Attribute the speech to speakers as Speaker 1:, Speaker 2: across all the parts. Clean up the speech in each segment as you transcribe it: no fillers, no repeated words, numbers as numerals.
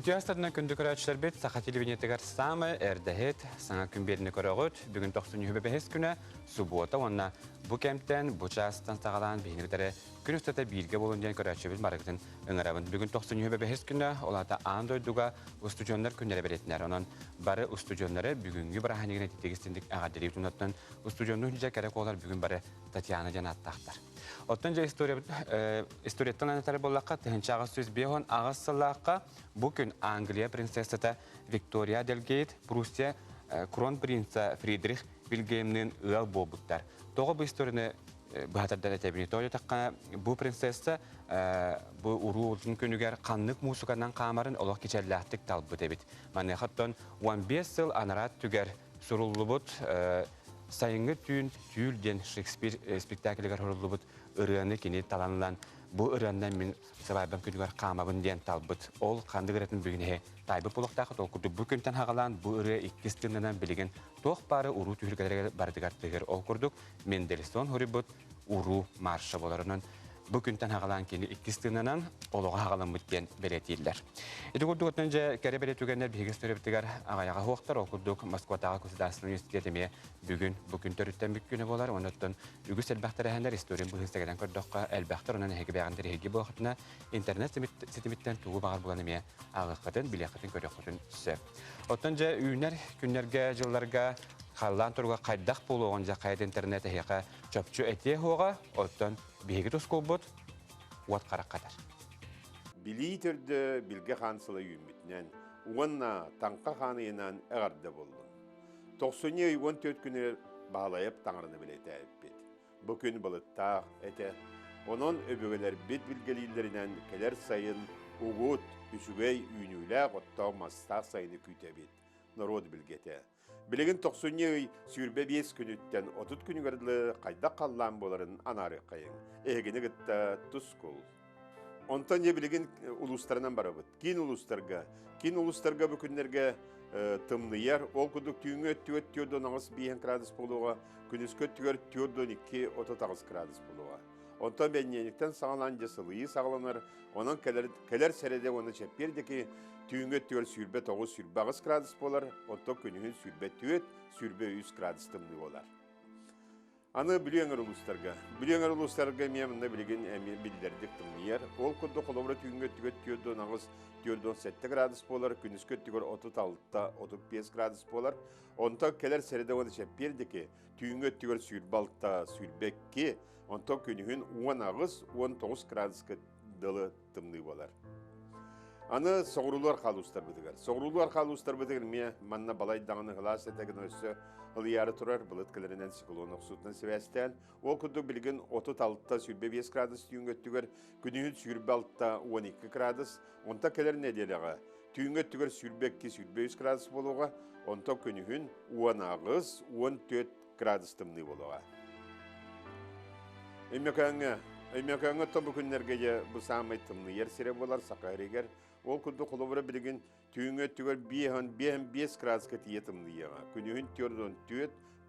Speaker 1: Ütüyastadına kündü körәçler bit, Saqa televiziyategar samı erdehet, Saŋa Күн berini körəğüt, bugün 95 günə, subota onna bu kemten, bu çastan sağalan bihinigdere gün üstədə bilge bolun diyen körəçəbil maraqdın ıngırabın. Bugün 95 günə, olata andoyduga ustujonlar künnere beretler. Onun barı ustujonları bugünkü bırahanigine titegistindik ağadeli tunattan ustujonlu hücce kerek olar bugün barı Tatyana Janattaqtar. Ottanca istoriyattan anahtarı bollaqqa təhınçağı söz beyhon ağız sallaqqa bugün Angliya prinsesata Victoria Delgate, Prusya Kron Prinsa Friedrich Wilhelm'nin ıal bobutlar. Toğı bu istoriyini bu hatırdan etebini toğu taqqa bu prinsesa bu uru ulsun könüger qanlık musikandan qamarın olaq keçerlahtik talbı debit. Mane xatton 15 yıl anarat tüger surullubut Sayıngı tüyün tüyülden Shakespeare spektakligar horulubut ırığını kini talanılan bu ırığından min sababım könüger qamabın diyen talbıt. Ol qandı gıratın bugüne taybı puluqtaqı toqudu. Bu künten haqalan bu ırığı ikkistirneden bilgin toq barı uru tüyülgelere bardıgar tığır okurduk. Mendelson horibut uru marşı bolarının bu künten haqalan kini ikkistirneden oluğa haqalan bütken beletiyiller. Eti kurduk ötünce kere beletügenler bilgis töreptigar ağayağı hoqtar okurduk. Moskvatağı Gosdarstven Üniversitetimiye bugün törütten bükküne bolar. Ondan ügüs elbaqtar əhənlər istorin bu hıstagədən kördüqqa elbaqtar onun hegi bəğəndir hegi bu vaxtına internet sitemitten tuğu bağır bulanımıya ağıqatın, biləqatın körüqatın söp. Otanca üyünlər, günlərgə, yıllarga Xallan turga qaydaq bolu onca qayd internet heqa çöpçü etiye hoğa ottan bihegi tuskobut wat qaraq qadar.
Speaker 2: Biliterdi bilge xansıla yümmitnen uğanna tanqa xanıyınan əğarda boldum. 14 günü bağlayıp tanrını bilete ebbet. Bu gün balıttaq ete onun öbügeler bit bilgelilerinden keler sayın uğut üsügey üynüyle qotta mastaq sayını kütebet. Narod bilgete. Bilgin 90 sürbe 5 günütten 30 günü garılı qayda qallan boların anarı qayın. Egini gıtta tuskul. Ondan ya bilgin uluslarından barabıt. Kin uluslarga bu günlerge tımlıyar. Ol kuduk tüyünü öttüöt tüyordun ağız biyen gradus buluğa. Günüskö tüyör tüyordun 2-30 gradus buluğa. Ondan benyenikten sağlanca sılıyı sağlanır. Onun keler serede onu çepirdi ki tüyünü tüyör sürbe 9 sürbe 9 gradus bolar. Ondan günühün sürbe tüyöt sürbe 100 gradus tımlı bolar. Anı biliyorlar uluslarga miyamında bilgin bildirdik tımlıyar. Ol kudu kolobra tüyünü tüyöt ağız tüyördün 7 gradus bolar. Günüskö tüyör 36-35 gradus bolar. Ondan keler serede onu çepirdi ki tüyünü tüyör sürbe 6 sürbe 2 ondan günühün 10 ağız 19 gradus dalı tımlı bolar. Anı soğuruluar qalustar bitigar. Soğuruluar qalustar bitigar miye manna balay dağını hılas etegin össü hılıyarı turar. Bılıtkilerinden siklon oksutun sevestel. O kudu bilgin 36'ta sürbe 5 gradus tüyün göttügar. Günühün sürbe 6'ta 12 gradus. Onta keler ne diyelağa? Tüyün göttügar sürbe 2 sürbe 100 gradus boluğa. Onta günühün 10 ağız 14 gradus tımlı boluğa. Emekağına tabi günlerge bu samay tımlı yer sire bolar sakariger. Ol kudu kulubura bilgin tüyünü tügör 5 gradus ketiye tımlı yağa. Günühün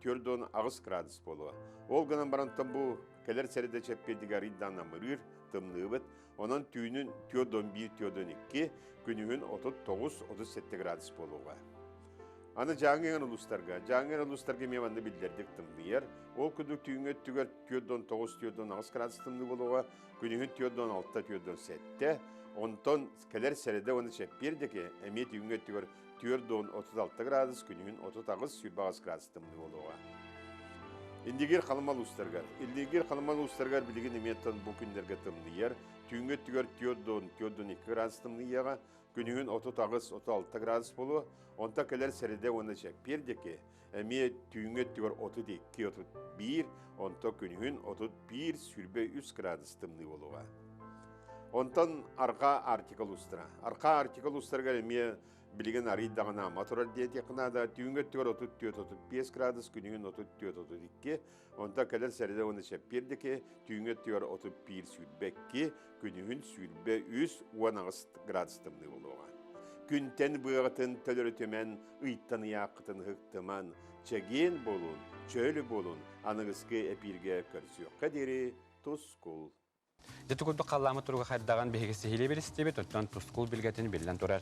Speaker 2: tüyordun ağız gradus boluğa. Ol gınan barantan bu keler seride çeppedigar iddan amırır tımlı bit. Onun tüyünün tüyordun 1 tüyordun 2 günühün 39-37 gradus boluğa. Anı Cağın uluslarga meyvandı bildirdik tımlıyar. Ol kuduk tüyünü tügör tüyordun 9 tüyordun ağız gradus tımlı boluğa. Günühün tüyordun 6 tüyordun 7. Ondan keler seride onu çepirdi ki emiyet tüyünü tüyordun 36 gradus günühün 39 sürbe ağız gradus tımlı boluğa. İndigir kalmal ustargar bilgin emiyetten bu günlerge tımlıyar. Tüyünü tüyordun 2 gradus tımlıyağa. Günühün 30-36 gradus bolu, onta keler seride onu çepirdi ki, emiye tüyünü tüyör 32-31, onta günühün 31 sürbe 100 gradus tımlı boluğa. Ondan arka artikal ustarga emiye bilgin arıydağına amatoral diyet yakına da tüyünü tüyör 34-35 gradus, günühün 34-32, onta keler seride onu çepirdi ki, tüyünü tüyör 31 sürbe 2, günühün sürbe 100 gradus tımlı boluğa. Günten bığıtın tölörü tömen, ıyttanı yaqıtın hıktıman, çegen bolun, çölü bolun, anıgıskı epirge körsüyor kaderi, tuskul.
Speaker 1: Жетукурду қалламы тұруға қайдаған бейгесі хиле берістебе, тұттан тұскул білгетін білден тұрар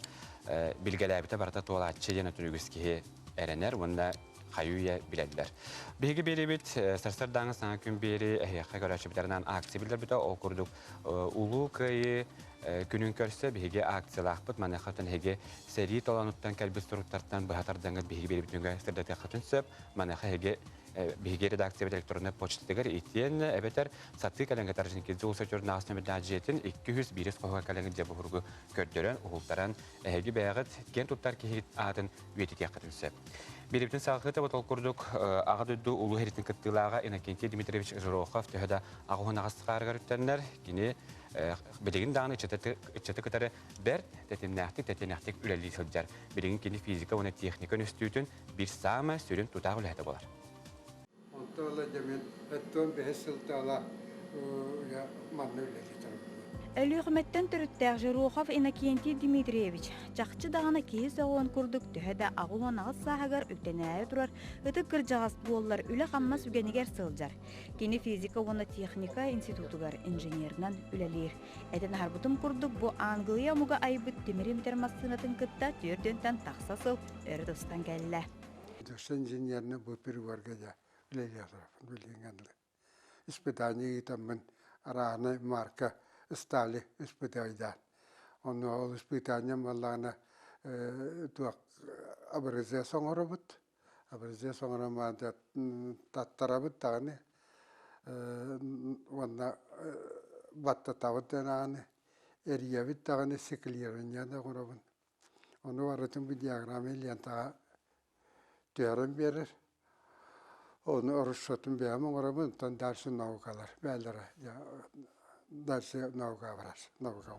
Speaker 1: білгеләбіті барта туала атчы дені түрігіскеге әренер, онда қайуя біләділер. Бейгі бері бет, сарсардаңы Саңа Күн бері әйеққа көрәші бітерінен акция білдер біті, ол күрдік ұлу күйі күнін көрсе бейге акциялақ бұд, маны қатын әйге сәрі толануттан кәлбіз тұруттарттан бұхатардаңыз бейгі бері бітінгі сірдәті қатын сөп, маны әйге бейге редакция бет электронны почтатығыр етен әбетер сатты кәліңгі таржынке зұлсы түрін ағысына бітін әджетін 200 бирес қоға кәліңгі де бұғырғы көрдерін ұғылтаран әйге бәғыт кен тұттар кейт атын өйетеке қатын сөп. Берептен сағықыты бұтыл күрдік ағадыдды ұлы әретін күттілаға Иннокентий Дмитриевич Жирохов төхеді ағуын ағыстықарғар үттенлер кені білігін дағын үтчеті күтары бәр тәтенәқтік үләлі сылджар. Білігін кені физика оны техника өстіутін бір самы сүрін тұтағы үләді болар.
Speaker 3: Онтола демен әттон бәсілтала манны үләді.
Speaker 4: Әліғіметтен түріттәқ Жирохов Иннокентий Дмитриевич жақчы дағына кейіз оғын күрдік түхәді ағуын ағыз сағығар үктенәйі тұрар, үтік кіржағас болар үлі қаммас үгенігер сылжар. Кені физика оны техника институтығар инженерінен үләлер. Әден харбутым күрдік бұ Англия мұға айбыт темірім термасынатын күтті түрдентен тақсасыл өрі тұстан кәлі.
Speaker 3: Инженеріні бұл перуарга да үләлер испытание тамын араны марка стали испытайдан. Он ол испытание маллана туак абырзе соңорабыт. Абырзе соңорамада таттарабыт таны. Онна батта тавыттаны эриябит таны секлерnya да горабын. Оны варатын bir диаграммы лента теорем берер. Onu oruşatın beyamı orabın tan dersi naukalar. Bellere ya dersi nauka varas. Nauka.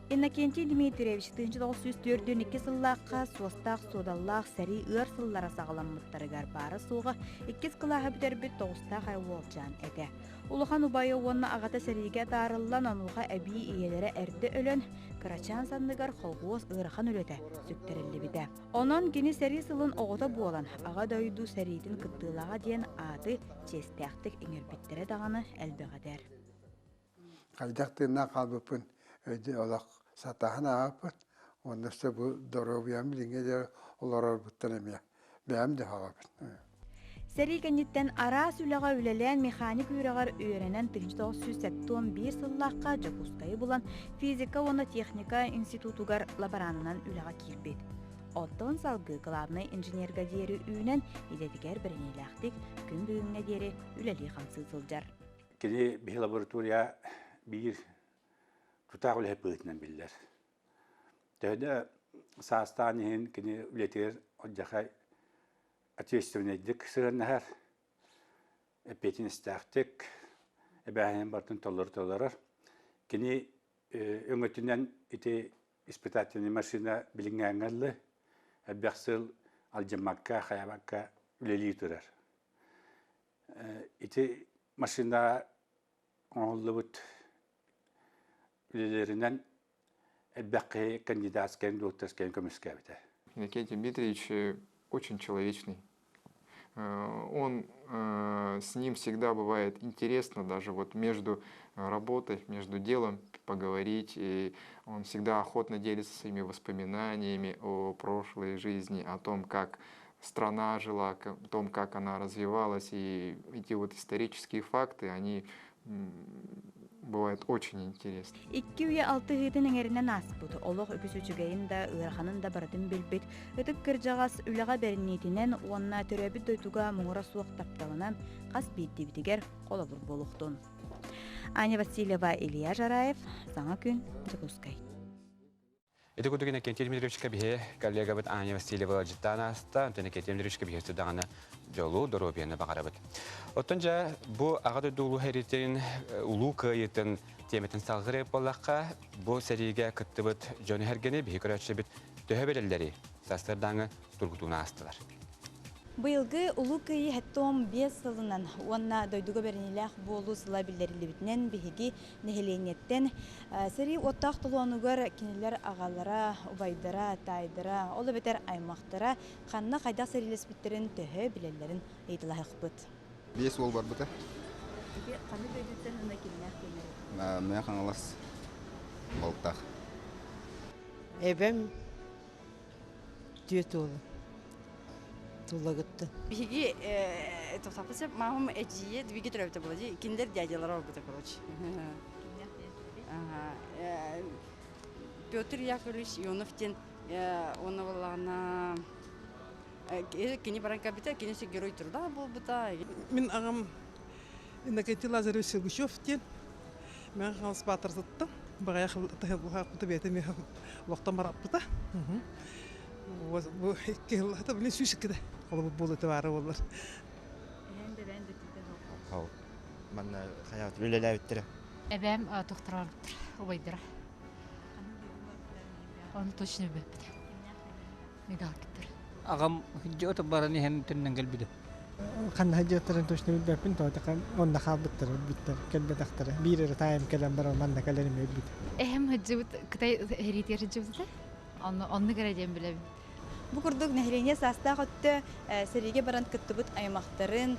Speaker 4: Иннокентий Дмитриевич 1904-2 сыллаққа суастақ содаллақ сәрі өр сыллара сағаламмыттарығар бары суға 2 қылаға бітербет 9-тақ ай олжан әді. Улыхан ұбайы онына ағата сәріге дарылан ануға әбей иелері әрді өлін, Карачан сандығар қолғуыз ұйрахан өлеті сүктерілі біді. Онын кені сәрі сылын оғыта болан, аға дойду сәрейдің күттілаға дейін аты честәқтік еңербеттері дағаны әлбіғадер.
Speaker 3: Қайдақтығына қалбыпын өйді олақ сатағын ағапын, онысы бұл дұрабиям линге де олар бұттан әмия. Бәйім де ағапын.
Speaker 4: Сәрі кәнеттен ара сүліға үлелен механик үйрағар үйренен 1971 сыллаққа жапускайы болан физика оны техника институтугар лаборанынан үліға келбет. Оттығын салғы главный инженерға дері үйінен едетігер бірінейләқтік күн бүгінне дері үлелі қамсы сылжар.
Speaker 5: Кені бір лаборатория бір тұтақ үлі бұлытынан білдер. Тәді састан кені үлетер отжақай ответственность сырнахар эпетин стахтик эбәһен бартын толлар кини өңөтүнөн ите испытательный машина билингәнгәлле әбәхсел алҗамакка хаябакка үлели турар ите машина оллыбыт үлелеринен әбәккә кандидатская докторская комиссия бите.
Speaker 6: Иннокентий Дмитриевич очень человечный. Он, с ним всегда бывает интересно даже вот между работой, между делом поговорить. И он всегда охотно делится своими воспоминаниями о прошлой жизни, о том, как страна жила, о том, как она развивалась. И эти вот исторические факты, они бывает очень интересно.
Speaker 4: 2-6 хытын эңеринен аспыт. Олох өпүсүчүгейин да ыраханын да бардын билбит. Ытык кыржагас үлага бернитинен уонна төрөбүт дойтуга муңура суок тапталынан кас биттибитигер колобур болуктун. Аня Васильева, Илья Жараев, Саңа Күн, Жакускай.
Speaker 1: Это куда Иннокентий Дмитриевич кабихе, коллега бит Аня Васильева життана аста, Иннокентий Дмитриевич кабихе студагана жолу доробияны багарабыт. Оттонжа бу агады дулу херитин улу кыйытын теметін салгыры боллакка бу сериге кыттыбыт жоны хергени бихи көрөчүбүт төһөбелелери састырдаңы тургутуна астылар.
Speaker 4: Быйылгы улуу кыйы хэттом 5 сылынан уонна дойдуга бернилэх болу сыла билдерилибитинен биһиги нехеленеттен сери оттах толонугар кинилер агалара, убайдара, тайдара, олы бетер аймактара ханна кайда серилеспиттерин төһө билелерин ыйтылахыкпыт.
Speaker 7: 5 ол бар быта.
Speaker 4: Қаны бөйдіктен ұна келінәк келінәк?
Speaker 7: Мен қаңылас болтақ.
Speaker 8: Эбем түйет олы. Тулагытты.
Speaker 9: Биги тохтапсы мамам эжие биги төрөптө болду. Киндер дядялар болду, короче. Ага. Петр Яковлевич Ионовтен оны болана кини баран капитан, кинесе герой турда болбута.
Speaker 10: Мен ағам Иннокентий Лазаревич Сергушевтен мен қалыс батыр зыттым. Бағая құты беті мен уақыттан бараппыта. Бұл келді білен сүйшіккеді. Қолы бұл өті бары олар.
Speaker 7: Қау. Мен қаяғыт өлелі өттірі.
Speaker 11: Әбәм тоқтырар обайдыра. Оны точно бөпті. Неге алкеттір.
Speaker 12: Ағам жөті бараны хән түннен кәлбіді. Қанна жөттірін точно бөпін тоғытыққан онда қалбыттыр өтбіттір, кәлбет ақтыры. Бірері тайым кәлем бар манна кәлерім өтбіт.
Speaker 11: Әхем хүджібіт, күтай әретер жүбіті? Оны кәрәден білем.
Speaker 4: Бу курдук нәһилене састаа хотты сериге баран кыттыбыт аймактарын,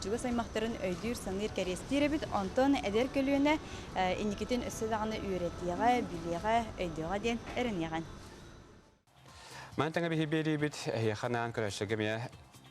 Speaker 4: чугас аймактарын өйдүр саныр кәрестиребит, онтон эдер көлүнө иникитин өссө даганы үйрөтүгө, билеге, өйдөгө ден эренеген.
Speaker 1: Мен таңа бихибери бит яханан көрөшөгө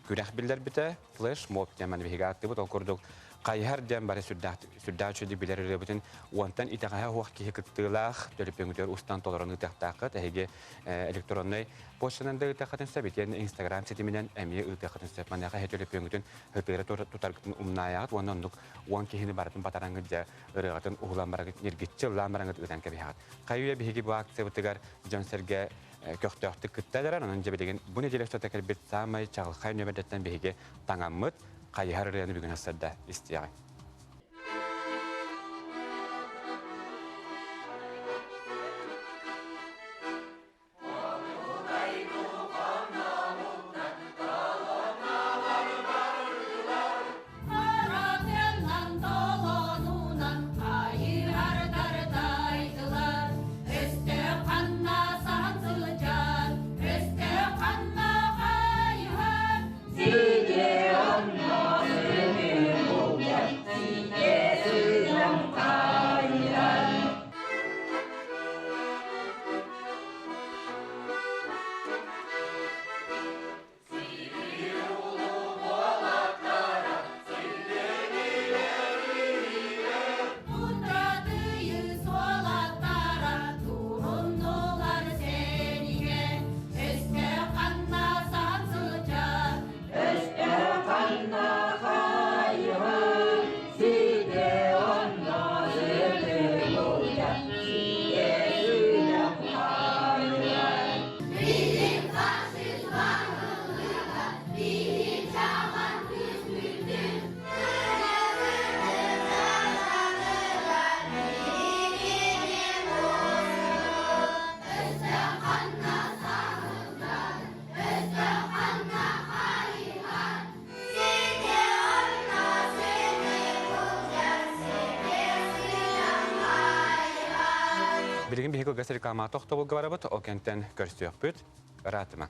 Speaker 1: күрәх билдер бите, флеш моб деман бихига аттыбыт окурдук. Кайһар дем бары сүрдәчү ди билерер бутын уантан итага хуак ки хикыттылах төлөпөңдөр устан толорон ытактакы тәһиге электронный почтанан да ытакатын сабитен Instagram сетименен эми ытакатын сапманага төлөпөңдүн хытыры тутаргытын умнаягат оннук уан кихини барын батараңы да ырыгатын углан барагыт нергитче ламараңы ытан кебият. Кайыя биһиги бу акция бутыгар Жансерге көктөктү кытталар анан жебелеген бу неделесте бит самай чагылхай нөбөдөттөн биһиге таңаммыт Кайһар районы бүгін асырда истияғай. Билигин бихико гасыр кама тоқтабыл гаварабыт, о кенттен көрсті өкпіт, ратыма.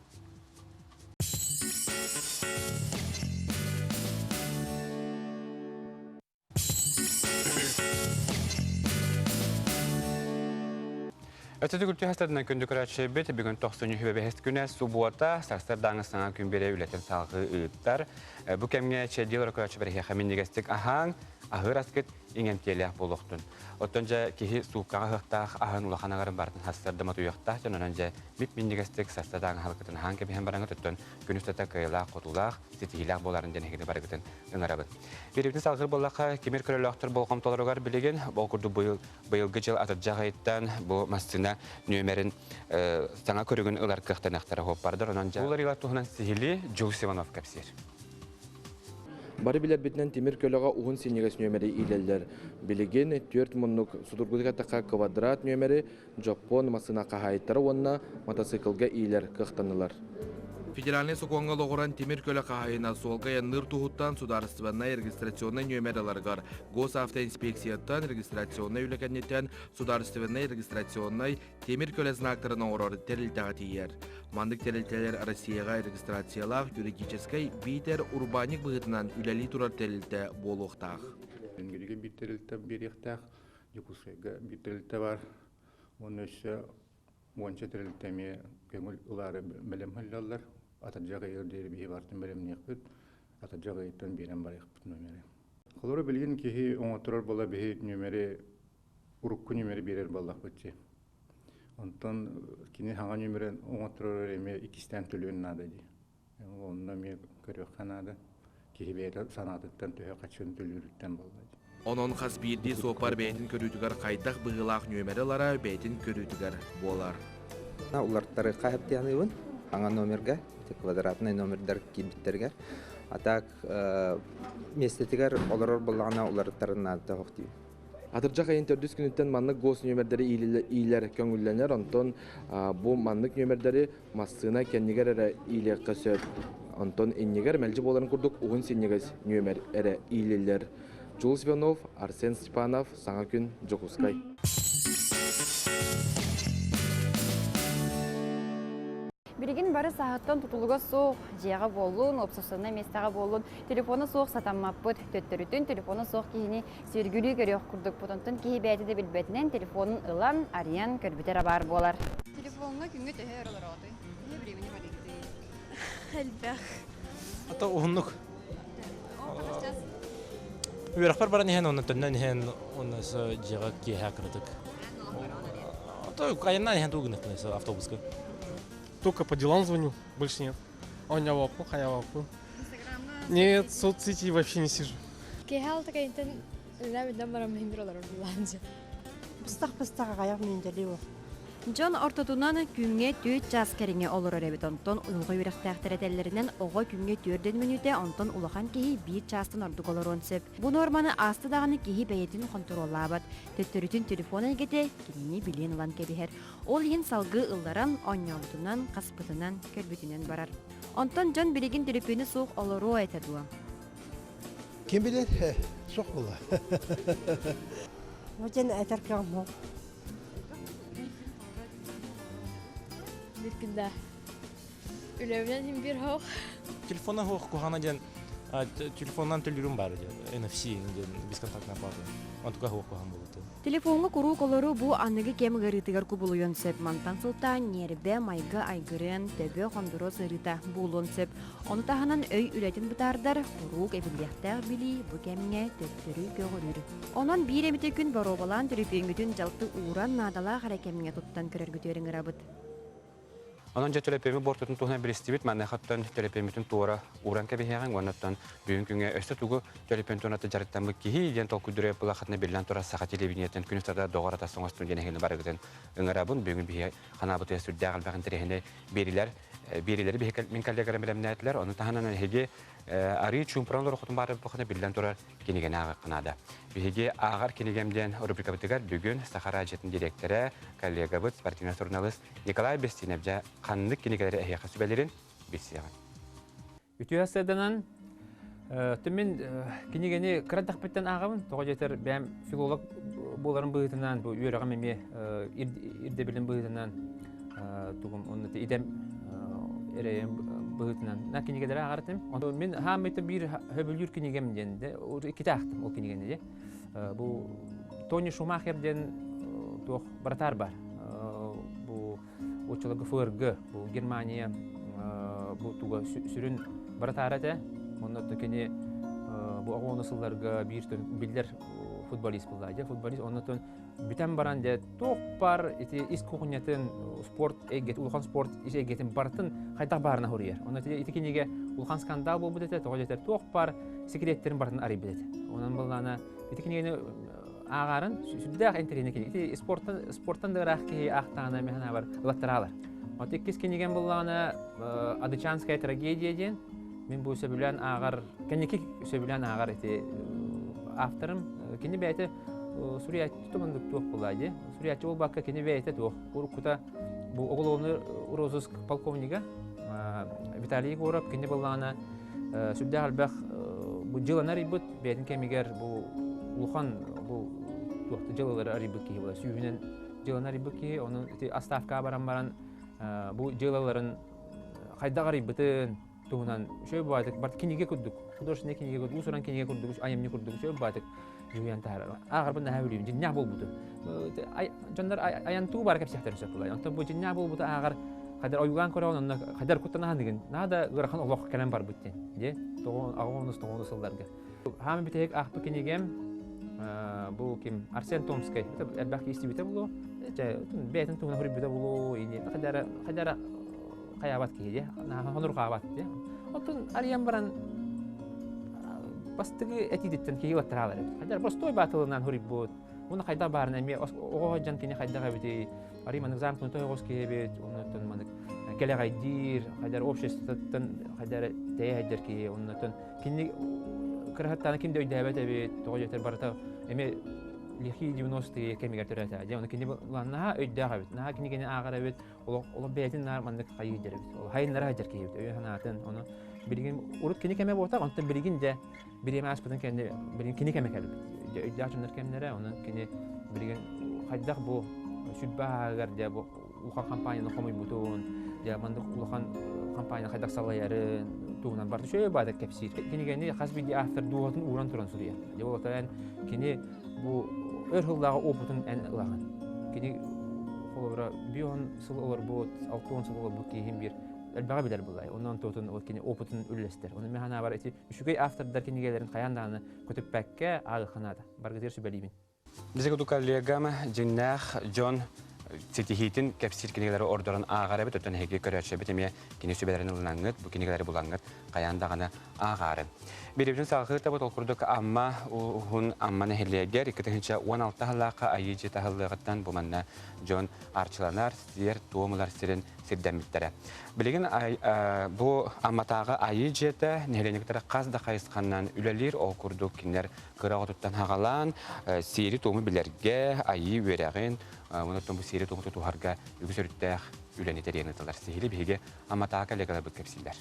Speaker 1: Ötüdü kültü hastadından kündü körətçi bit, bugün 95 güne subuata, sarsar dağın Saŋa Күн bere ületen salgı ııttar. Bu kemge çediyel olarak körətçi bere hemin negestik ahan, ahır askıt ingen teliyah buluqtun. Otonca kihi suuqağa hıqtaq ahan ulaqanağarın barıtın hastardama tuyuqtaq, jan onanca mip minnegestik sarsar dağın halkıtın ahan kebihen barangı tuttun, günüstata kıyılaq, qotulaq, sitihilaq boların denegini barıgıtın ıngarabın. Beribin salgır bollaqa kemir körelöqtür bolqam tolarugar biligin, bolqurdu bıyılgı jıl atırcağı ettan bu masına nömerin Saŋa Күрүгүн ылар кыхтан актара хоп бардыр, онанжа. Улар ила тухнан сихили Жуус Иванов капсир.
Speaker 13: Бары билер битнен темир көлөга угун синегес нөмери илелер. Билеген 4 муннук судургудга така квадрат нөмери Жапон масына кахайттары онна мотоциклга илер кыхтанылар. Федеральный соконга логоран темир көлө кахайына солга янныр тухуттан сударственный регистрационный нөмерларгар госавтоинспекцияттан регистрационный үлекеннеттен сударственный регистрационный темир көлө знактарын орор терилтага тиер. Мандык терилтелер Россияга регистрациялах юридической битер урбаник быгытынан үлели турар терилте болуктах.
Speaker 14: Ingilizce bitirildi bir yaktak, Yukuska'ya bitirildi var. Onun üstü onca tiriltemiye kömül uları bilim hallollar. Atacağı yerderi bir vartın bilim niyakut. Atacağı yerden bilen var yakıt numara. Kolları bilgin ki on oturur bala bir numara urukku numara birer balak bütçe. Ondan kini hangi numara on oturur eme ikisten tülün nadadı. Ondan mi görüyor kanada. Ki beyler sanatından tühe kaçın tülürükten baladı.
Speaker 13: Onun kas birdi sopar beytin körütügar kaydak bığılak nömerelara beytin körütügar bolar.
Speaker 15: Уларттары каһаптыяныбын аңа номерге квадратный номердер кибиттерге атак местетигер олорор буллагана уларттарына тохти.
Speaker 13: Атыржак айын төрдүс күнүттен маннык гос нөмердери ийлер көңүлленер, онтон бу маннык нөмердери массына кеннигер эре ийле көсөп, онтон иннигер мелжи боларын курдук угун синнигес нөмер эре ийлелер. Jules Иванов, Арсен Степанов, Саҥа Күн, Жокускай.
Speaker 16: Биригин бары сааттан тутулуга соқ жеға болуын, опсосына местаға болуын, телефоны соқ сатаммаппыт, төттөрүтін телефоны соқ кейіні сергүлі көрек күрдік бұтынтын кейі бәйті де білбетінен телефонын ылан, ариян көрбітер бар болар.
Speaker 9: Телефонға күнге төхе өрілер оғды. Не біреуіне бәлігді?
Speaker 17: Әлбәқ.
Speaker 18: Ата ұғынлық. Үйерақпар бара нехен оны түннен нехен оны жеға кейі кірдік. Ата қайынна нехен туғын автобусқа.
Speaker 12: Только по делам звоню, больше нет. Он я вапу, я вапу. Нет, в соцсети вообще не сижу.
Speaker 17: Кейхал такая интен, лавит дамбарам химбиролар урдуланжа.
Speaker 8: Пыстақ аяқ менделеу.
Speaker 4: Жон ортотунан күнге түйт жас кәріңе олыр әребет онтон ұлғы үйрақтақтыретелерінен оғы күнге түрден мүніте онтон улахан кейі бір частын ордық олыр онсып. Бұл норманы асты дағаны кейі бәйетін контроллабат. Төттөрүтін телефон әйгеті келіне білен ұлан кәбігер. Ол ең салғы ұлларан оңяутынан, қаспытынан, көрбітінен барар. Онтон жон білеген телефоны соқ олыру айтадуа.
Speaker 19: Кем білер? Соқ бұла.
Speaker 8: Өтен әтір кем ол.
Speaker 17: Біркінде үлемнен хим бір хоқ.
Speaker 18: Телефонна хоқ кухана ден телефоннан төлірім бар ден NFC бесконтактна барды. Он тука хоқ кухан болды.
Speaker 4: Телефонға құру қолыру бұ анығы кем ғырытығар күбылуын сөп. Мантан сылтан, нербе, майғы, айгырын, төбе, қондыру сырыта бұлын сөп. Оны тағынан өй үлетін бұтардар, құруқ әбілдектәр білі бұ кеміне төттірі көгірір. Онан бір әміті күн бару балан түріпеңгітін жалты ұран надала қара кеміне тұттан көрер күтерін ғырабыд.
Speaker 1: Onun için telepemi bortutun tuhna bir istivit, men hatta telepemitun tuğra uğran kebiheğen, ondan büyük günge östetuğu telepemitun atı jarıttan bu kihi, yen toku dure pulakatne bilen tura sakatili biniyetin günüstada doğara tasonga stundiyene helin barıgıdın ıngarabın büyük bir hanabıtıya sürdağıl bakın terehine birileri bir minkallegara bilemnetler, onun tahanan hege arı çumpranlar okutun barı bakın bilen tura kenigene ağa kınada. Bihege ağır kenigemden rubrika bitigar bugün Sakara Jet'in direktörü, kollegabıt, partiyona sorunalız Nikolay Bestinevce kanlık kenigeleri ehiyaka sübelerin bisiyan.
Speaker 20: Ütüyasıdanan tümün kenigeni kıran takbitten ağamın, toğa jeter ben filolog boların bığıtından, bu üyereğim eme irdebilin bığıtından, onu da idem ereyim bığıtından. Ne kenigeleri ağartım. Ben hamete bir höbülür kenigemden de, iki tahtım o kenigende. Bu Tony Schumacher'den toh baratar var. Bu uçalı fırgı, bu Germanya bu tuğa sürün baratarete. Ondan da keni bu ağonuslarga bir tüm bilder futbolist bulaydı. Futbolist ondan da bütün baranda topar eti iskoğunyetin sport eget ulkan sport egetin bartın hayta barına huriyer. Ondan da eti kenige ulkan skandal bu budete toğajeter topar sekretlerin bartın arı budete. Ondan balana eti kenige ağarın süddak enterine kenige eti sporttan da rakki ahtana mehna var lateralar. Ondan kis kenige balana adıçanskaya tragediyaden men bu sebilen ağar kenike sebilen ağar eti afterım keni beyte Suriye tutumunduk tuğ bulaydı. Suriye çoğu bakka keni beyte tuğ. Kuta bu oğlunu Rozovsk polkovniga Vitaliy Gorov keni balana südde halbaq bu jılana ribut beytin kemiger bu ulhan bu tuğ jılaları aribut ki bula süyünen jılana ribut ki onun astavka baran bu jılaların hayda gaributun туһунан шөй баатык бар киниге курдук. Художественный киниге курдук, усуран киниге курдук, аямны курдук шөй баатык. Жуян тахар. Агар бу наха билим, жиннах болбуду. Жандар аянтуу бар кепсехтер сөкүлай. Онто бу жиннах болбуду агар кадар ойган көрөгөн онна кадар куттана деген. Нада гырхан олох келен бар буттен. Же, тогонус сылдарга. Хам битек ахпы кинигем бу ким Арсен Томский. Элбахи истибите булу. Бетин туна хурбиде булу. Ини кадар каябат киде. Хонур каябат де. Отун ариям баран бастыгы этидиттен кийип таралар. Кадар простой батылынан хурбут. Уна кайда барын эми ого жан кини кайдага бити. Ариман замкнут тойгос киебет. Онотон маны келегайдир, кадар обществотон кадар теядер ки онотон кини кырахаттана кимде өйдөбөт эбит. Того жетер барата эми лихи 90-е кемигер төрөтө. Же оны кини ланна өйдөгө бит. На кини агара бит. Ол бетин нар мандык кайыдер бит. Ол хайнара жер киебит. Өйханатын оны билген урут кини кеме болса, онтон билген же биреме аспытын кенде билген кини кеме келбит. Өйдөчүнөр кемнере оны кини билген хайдак бу сүббагар же бу уха компанияны комой бутун, же мандык улахан компания хайдак салаяры тугунан барды шөй бада кепсир. Кини хасбиди автор дуотун уран туран сурия. Же болотан кини бу өрхылдагы опытын эн ылаган. Кини холобра бион сыл олар бут, 6 сыл олар бут кийим бир элбага билер булай. Ондан тотун ол кини опытын үллестер. Оны механа бар эти үшүгөй автордар кинигелерин каянданы көтүп бекке агыханада. Баргызер сүбелибин.
Speaker 1: Биздеги коллегам Жиннах Джон Ситихитин кепсир кинигелери ордорун агары бит өтөн хеге көрөчөбүт эме кини сүбелерин улангыт, бу кинигелери булангыт каяндаганы агары. Бирибин сагыта бу толкурдук амма хун амманы хелегер 2016 халака айыжы тахылыгыттан бу манна Джон арчыланар сер туомулар сирин сирдемиттере. Билеген бу амматагы айыжыта нехеленектер казда кайысканнан үлелер окурдук кинер кырагытыттан хагалан сири туому билерге айы өрөгөн онотон бу сири туому тухарга үгүсөрүттэх үленетерен ытылар сихили биге амматага легала бу кепсилер.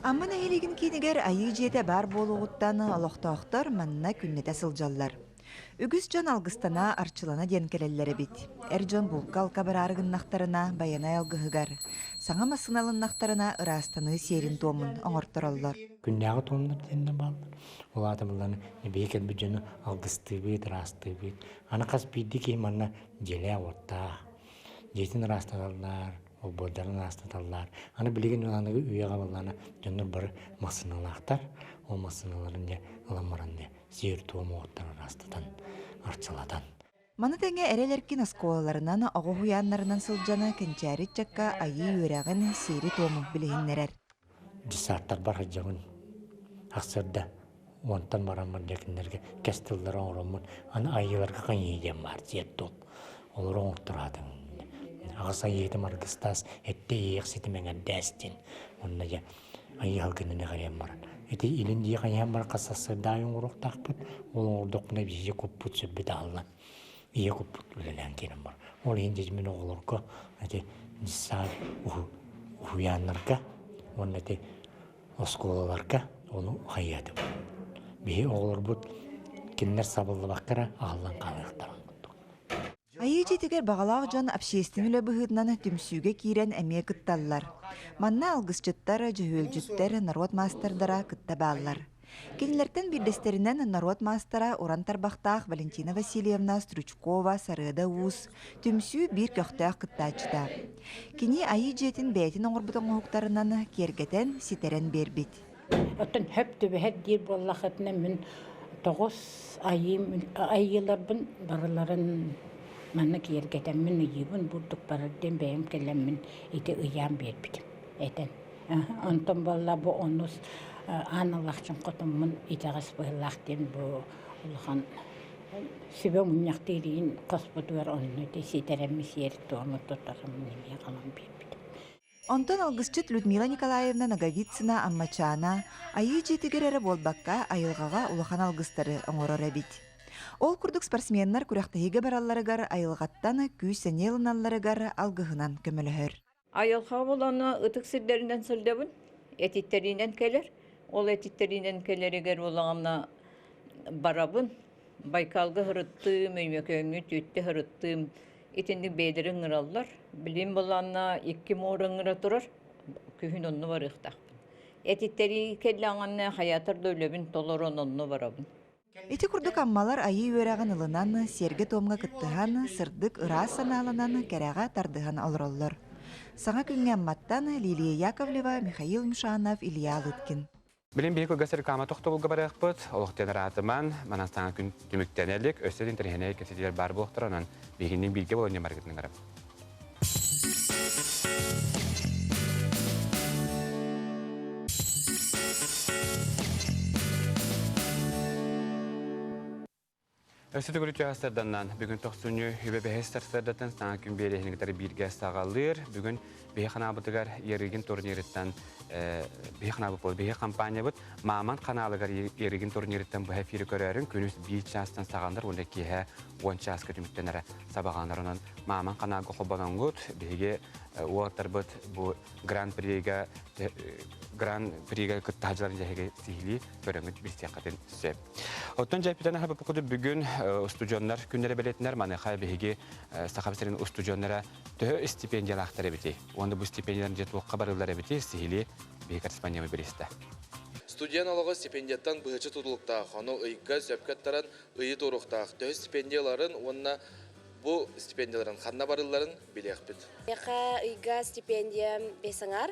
Speaker 21: Амман әйелеген кенегер айы жете бар болуғыттан алоқтақтар манна күннете сылжаллар. Үгіз жан алғыстана арчылана ден келелері бит. Әржон бұлқал кабырарығын нақтарына баянай алғығығар. Саңа масыналын нақтарына ырастаны серін томын оңырттыраллар.
Speaker 22: Күннәғы томыныр денне балдар. Ол атымыланы бейкет бүджені алғысты бейт, расты бейт. Аны қас бейді кейм анна желе орта. Жетін растадалар. Ол бодарын астаталар. Аны білеген оланығы үйе қабыланы жоныр бір масыналақтар. Ол масыналарын де ыламырын сүйір туымы оттарын астатан, арчыладан.
Speaker 21: Маны тәңе әрелеркен асколаларынан оғы хуянларынан сылжаны кәнчәрі чакка айы өрәғын сері туымы білігінлерер.
Speaker 22: Дисаттар бар жауын ақсырда онтан барамын декіндерге кәстілдері оңырымын. Аны айыларға қан еден бар зеттол. Олар оңыртырадың. Ағаса етім арғыстас, әтті еқсеті мәңін дәстен. Онына жа айыл күніне қарайын баран. Әті илін де қайын бар қасасы дайын ұрықтақ бұд. Ол оңырдық мұна бейже көп бұд сөббет алылан. Ие көп бұд өлелән кенім бар. Ол ең жезмен оғылырға, әті нисар ұхуянларға, оның әті осколаларға, оны қайяды бұд. Бейі оғылыр бұд, кенлер сабылы баққара ағылан қалықтар.
Speaker 21: Айы жетігер бағалағы жан общественный löbühüdnan түмсүүгө кирен әме кытталлар. Манна алгысчыттар, жөһөлжүттер, народ мастerdara кытта бааллар. Кинилерден бирдестеринен народ мастера Уран Тарбахтах Валентина Васильевна Стручкова Сарыда Уус түмсүү бир көктөк кыттачыда. Кини айы жетин бәтин оңорбутон оңуктарынан кергетен ситерен бербит.
Speaker 23: Оттон хөп төбөһөт дир боллахытынан мен 9 айыларбын барыларын Манна кергетен мен үйібін бұрдық барырден бәйім келем мен еті ұян бербедім. Әтен. Онтон болла бұ оныз аналақчын қотымын етағыз бұғылақтен бұ ұлған сөбе мұняқтырейін қоспыдуар онын өте сетеремі серікті оны тұтарым неме қалам бербедім.
Speaker 21: Онтон алгысчыт Людмила Николаевна Наговицына аммачана айы жетігерері болбаққа айылғаға ұлахан алгыстары оңорор әбит. Ол курдук спортсменнар күрәктәһиге баралларыгар айылгаттан күсәне алыналларыгар алгыһынан көмөлөһөр.
Speaker 24: Айылга буланы ытык сирдеринен сылдабын, этиттеринен келер. Ол этиттеринен келеригер улагамна барабын. Байкалга хырытты, мөймөкөңү түттө хырытты. Итинди бедерин ыраллар. Билим буланна 2 морыңыра турар. Күһүн онну бар ыктак. Etitleri kellağanna hayatır döylebin toloron onnu barabın.
Speaker 21: Ити курдук аммалар айы үөраган ылынан, серге томга кыттыхан, сырдык ырас санааланан кәрәға тардыхан олороллор. Саҥа күнгә амматтан Лилия Яковлева, Михаил Мишанов, Илья Лыткин.
Speaker 1: Билин бейік өгәсір кама тоқтабылға барақпыт, олықтен ратыман, манан Саҥа күн түміктенелік, өстерін тірхене кесетелер бар болықтыр, онан бейгінен білге болуын маркетінің қарап. Өсіті көрі түйастарданнан бүгін тоқсуыны үбе бәхестарсардатын Саҥа күн берехінігдері бірге сағалыр. Бүгін бейхана бұтығар ерігін турниріттен бейхана бұпыл, бейхе компания бұд. Маман қаналығар ерігін турниріттен бұхай фирі көрерін күніз бей частан сағандар, онда кейе 10 час көтіміктенері сабағандар. Онын маман қанағы қобанан ғыд, бейге уаттар бұд бұл гран-приға күттағыларын жәйге сихили көріңгіт білсек қатын сөп. Оттан жәйпетені хабы бұқыды бүгін студиондар күндері білетінер, маны қай бейге сақабысырын студионлара төхі стипендиялы ақтары бітей. Онда бұл стипендияларын жеті оққа барылары бітей, сихили бей корреспондиямы білесті.
Speaker 13: Студиян алығы стипендияттан бұғычы тұтылықтақ, оны ұйға сөпкеттаран ұйы тұрықтақ. Төхі стипендияларын, онына бұл стипендияларын қанна барыларын білек біт.
Speaker 2: Яқа ұйға стипендия бесіңар,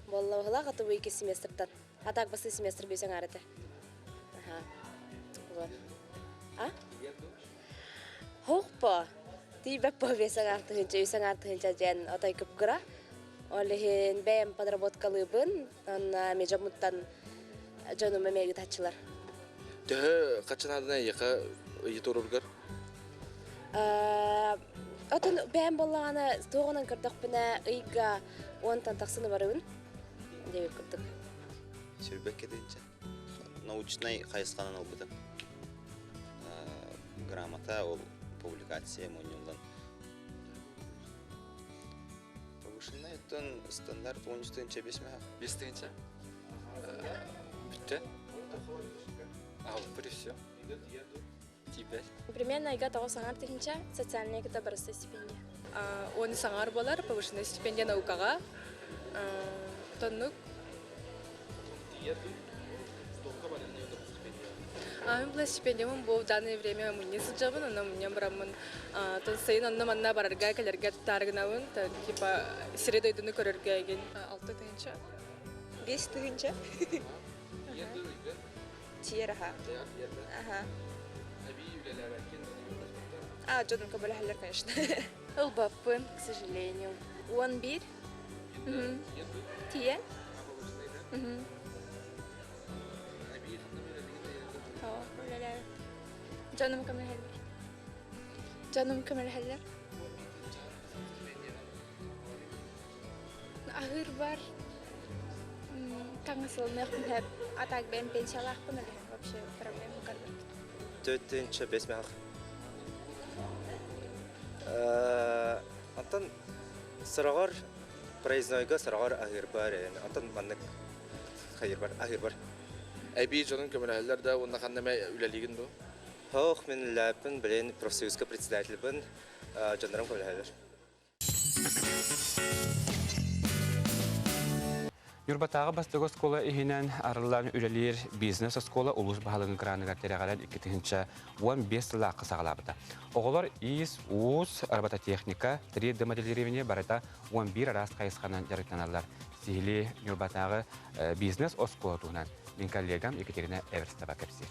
Speaker 2: болуғыла қаты бұл 2 семестрден. Атақ басы семестр бесіңар еті. Хоқпа, тейбәк бұл бесіңар тұхынча, үйсіңар тұхынча жән атай көп күра. Олығын бәйім подработкалы бұн, межамуттан жону мәмегі тачылар.
Speaker 13: Төхі қачын адына еқа ұйы тұрырғыр?
Speaker 2: Отын бәйім болағаны тоғынан көрдік бұна ұйға 10 тантақсыны барығын деп көрдік.
Speaker 7: Сүрбек кедейінше. Научный қайысқанын албыды. Грамота, ол публикация мұнылдан. Повышенный это стандарт 13-нче 5-нче.
Speaker 3: Бітті? Ал, при все. Теперь?
Speaker 17: Примерно ига того саңар технича социальная кіта барысы стипендия.
Speaker 5: Оны саңар болар, повышенная стипендия наукаға. Тоннук. Мен бұл стипендиямын бұл данное время мұнне сылжабын, оны мұнне барамын. Тон сайын онны манна барарға кәлерге тарғынауын, типа средойдыны көрерге еген. 6 тыгынча.
Speaker 2: 5 тыгынча. Тиер аха. Джодан кабаля халлер, конечно.
Speaker 17: Лбапын, к сожалению. 11. Тиен. Canım kamera heller. Canım kamera heller. Ahır var. Kangasılını hep atak ben pensiyalar hakkında вообще проблем kalır.
Speaker 7: 4-нче 5-ме. Антон сырагар проезднойга сырагар ахир бар. Антон маннык хайыр бар, ахир бар.
Speaker 13: Әбей жонын көмірәлілер де онда қандама үлелеген бұл?
Speaker 7: Хоқ, мен ләпін білен профсоюзға председатель бін жандарым көмірәлілер.
Speaker 1: Юрбатағы бастығы скола ихинен арылан үлелер бизнес скола улус бағалығын қыранығар тереғалан 2-15 лақы сағалабыда. Оғылар ИИС, УУС, робототехника, 3D моделирование барыта 11 арас қайысқанан жарықтаналар. Сихили Юрбатағы бизнес скола туғынан. Мен коллегам Екатерина Эверстова кәпсер.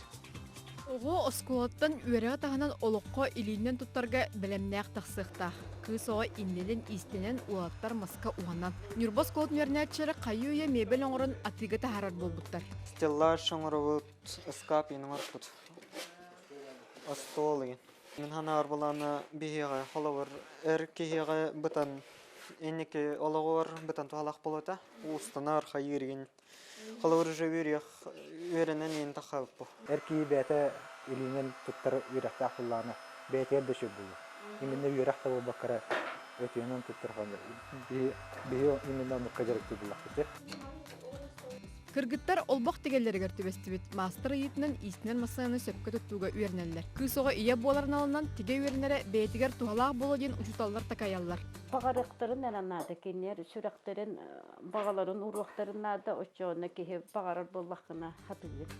Speaker 11: Оғы осколаттан үйеріға тағынан олыққа илінен тұттарға білімнәқ тақсықта. Кыз оға иннелін истенен улаттар маска уғанан. Нюрбос колот мөрнәтшері қайы үйе мебел оңырын атыға тағарар болбуттар.
Speaker 6: Стеллар шоңырығыт, ұскап еніңар бұд. Остолы. Мен хана арбаланы бейеға қолауыр әр кейеға бұтан енеке олығыр бұтан туғалақ болуыта. Устанар қайы ерген. Қалауыр жөверек өрінен ең тақабып бұл.
Speaker 25: Әркей бәті елінен тұттар үйрәқті ақылланы бәті әрдіші бұл. Именно үйрәқті ол бақыра өтуінен тұттар қанды. Бейі именно мұққа жарықты бұл ақыты.
Speaker 11: Кыргыттар олбақ тегеллерігер түбестібет. Мастер иетінен истінен масығаны сөпкі тұттуға үйернелер. Күсоға ие боларын алынан теге үйернері бәйтігер туғалақ болу ден ұшыталар такаялар.
Speaker 23: Бағарықтарын әранады кенер, сүректерін, бағаларын ұруақтарын ады, очуына кеге бағарар боллақына хатылыр.